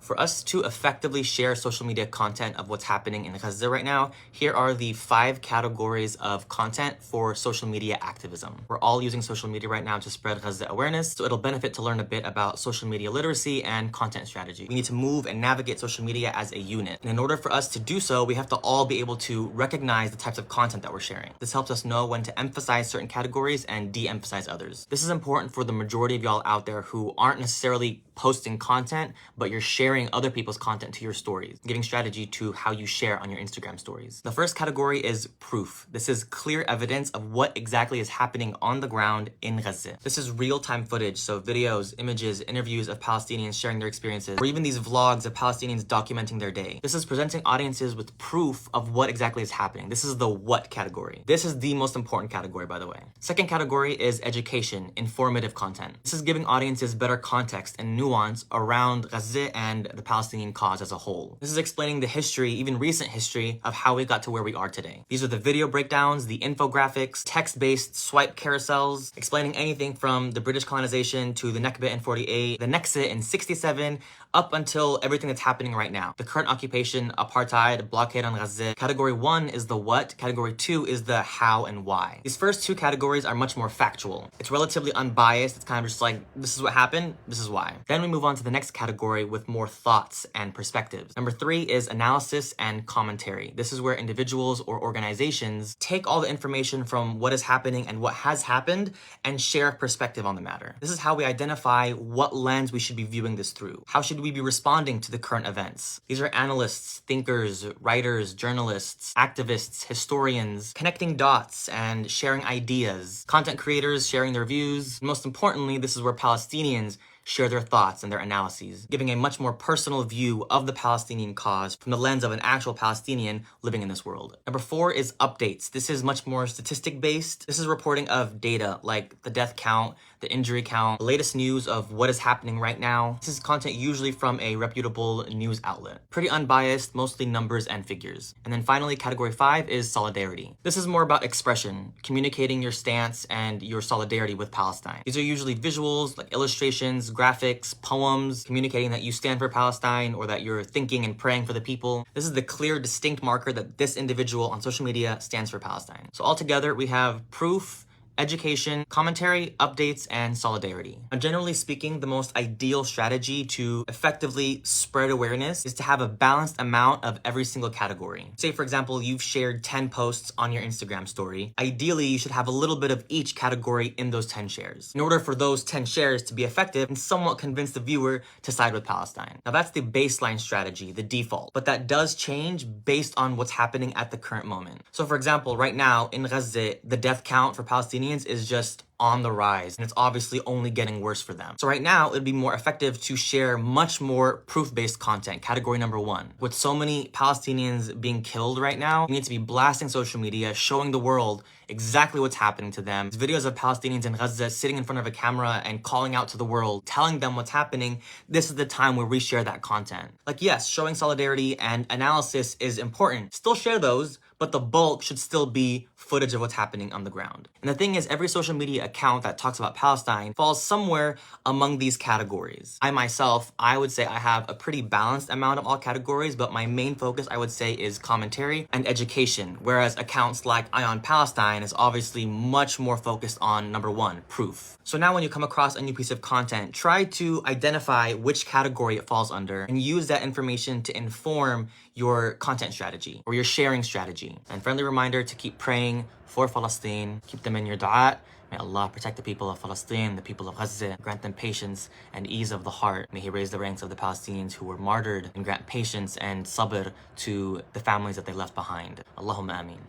For us to effectively share social media content of what's happening in Gaza right now, here are the 5 categories of content for social media activism. We're all using social media right now to spread Gaza awareness, so it'll benefit to learn a bit about social media literacy and content strategy. We need to move and navigate social media as a unit. And in order for us to do so, we have to all be able to recognize the types of content that we're sharing. This helps us know when to emphasize certain categories and de-emphasize others. This is important for the majority of y'all out there who aren't necessarily posting content, but you're sharing other people's content to your stories, giving strategy to how you share on your Instagram stories. The first category is proof. This is clear evidence of what exactly is happening on the ground in Gaza. This is real-time footage, so videos, images, interviews of Palestinians sharing their experiences, or even these vlogs of Palestinians documenting their day. This is presenting audiences with proof of what exactly is happening. This is the what category. This is the most important category, by the way. Second category is education, informative content. This is giving audiences better context and nuance around Gaza and the Palestinian cause as a whole. This is explaining the history, even recent history, of how we got to where we are today. These are the video breakdowns, the infographics, text-based swipe carousels, explaining anything from the British colonization to the Nakba in 48, the Naksa in 67, up until everything that's happening right now. The current occupation, apartheid, blockade on Gaza. Category 1 is the what, category 2 is the how and why. These first 2 categories are much more factual. It's relatively unbiased, it's kind of just like, this is what happened, this is why. Then we move on to the next category with more thoughts and perspectives. Number 3 is analysis and commentary. This is where individuals or organizations take all the information from what is happening and what has happened and share a perspective on the matter. This is how we identify what lens we should be viewing this through. How should we be responding to the current events? These are analysts, thinkers, writers, journalists, activists, historians, connecting dots and sharing ideas, content creators sharing their views. Most importantly, this is where Palestinians share their thoughts and their analyses, giving a much more personal view of the Palestinian cause from the lens of an actual Palestinian living in this world. Number 4 is updates. This is much more statistic-based. This is reporting of data like the death count, the injury count, the latest news of what is happening right now. This is content usually from a reputable news outlet. Pretty unbiased, mostly numbers and figures. And then finally, category 5 is solidarity. This is more about expression, communicating your stance and your solidarity with Palestine. These are usually visuals like illustrations, graphics, poems, communicating that you stand for Palestine or that you're thinking and praying for the people. This is the clear, distinct marker that this individual on social media stands for Palestine. So altogether, we have proof, education, commentary, updates, and solidarity. Now, generally speaking, the most ideal strategy to effectively spread awareness is to have a balanced amount of every single category. Say, for example, you've shared 10 posts on your Instagram story. Ideally, you should have a little bit of each category in those 10 shares in order for those 10 shares to be effective and somewhat convince the viewer to side with Palestine. Now, that's the baseline strategy, the default, but that does change based on what's happening at the current moment. So, for example, right now in Gaza, the death count for Palestinians is just on the rise, and it's obviously only getting worse for them. So right now, it'd be more effective to share much more proof-based content, category number 1. With so many Palestinians being killed right now, we need to be blasting social media, showing the world exactly what's happening to them. These videos of Palestinians in Gaza sitting in front of a camera and calling out to the world, telling them what's happening. This is the time where we share that content. Like, yes, showing solidarity and analysis is important. Still share those, but the bulk should still be footage of what's happening on the ground. And the thing is, every social media account that talks about Palestine falls somewhere among these categories. I myself, I would say I have a pretty balanced amount of all categories, but my main focus, I would say, is commentary and education, whereas accounts like Eye on Palestine is obviously much more focused on number 1, proof. So now when you come across a new piece of content, try to identify which category it falls under and use that information to inform your content strategy or your sharing strategy. And friendly reminder to keep praying for Palestine, keep them in your dua. May Allah protect the people of Palestine, the people of Gaza, grant them patience and ease of the heart. May He raise the ranks of the Palestinians who were martyred and grant patience and sabr to the families that they left behind. Allahumma ameen.